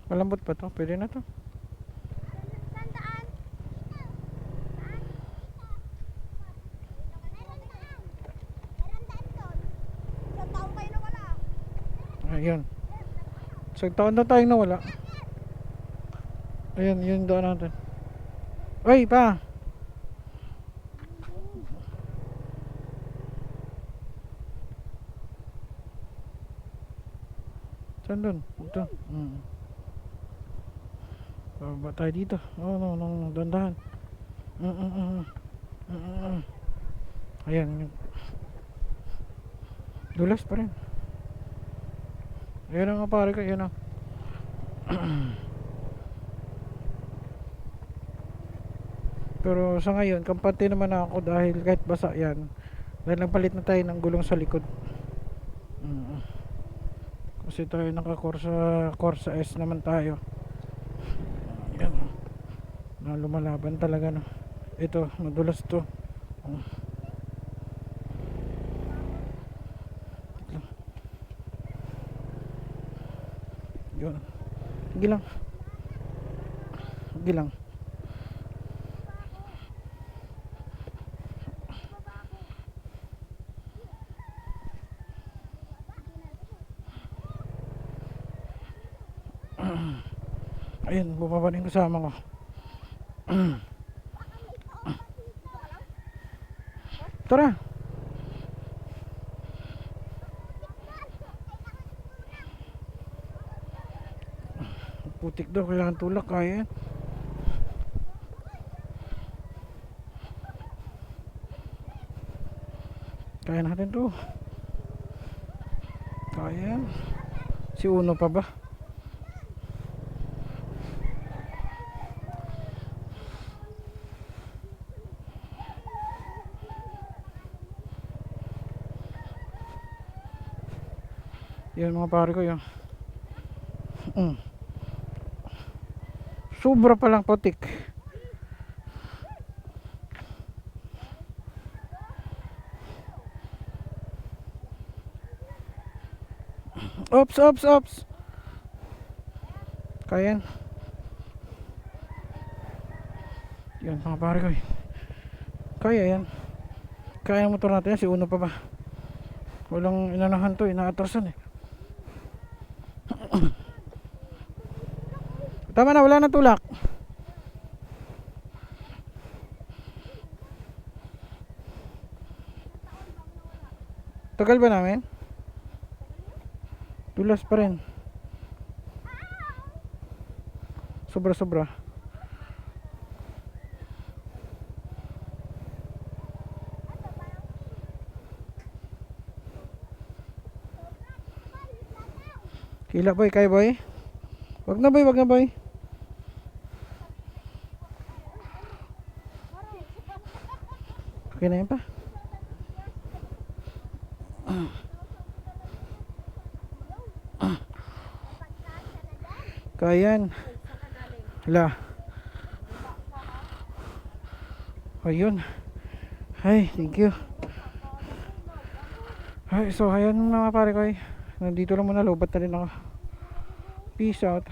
Malambot pa to, pwede na to. Ayun. Isang taon na tayong nawala. Ayun, yun doon natin. Uy, pa! Saan doon? Ito. Bababa tayo dito. Oh, no, dandahan. Ayan. Dulas pa rin. Ayun ang pare ko, yun ang. Pero sa ngayon, kampante naman ako dahil kahit basa yan. Dahil nagpalit na tayo ng gulong sa likod. Kasi tayo Corsa S naman tayo. Yan. Na lumalaban talaga no. Ito, madulas to. Yun. Sige lang. Sige lang. Ayun, bumaba rin kasama ko. Tara. Putik daw, kailangan tulak, kaya yan. Kaya natin to. Kaya yan. Si Uno pa ba? Yan mga pare ko yun. Sobra palang putik. Ops. Kaya yan. Yan mga pare ko. Kaya yan. Kaya ang motor natin yan. Si Uno pa ba? Walang inanahan to, inaatrasan eh. Tama na, wala na tulak. Tagal ba namin? Tulas pa rin. Sobra. Kila boy, kaya boy? Wag na boy. Okay na yun pa. Kaya yan. Hala. Ayun. Ay, thank you. Ay, so ayan mga pare ko. Nandito lang muna, lobat na rin ako. Peace out.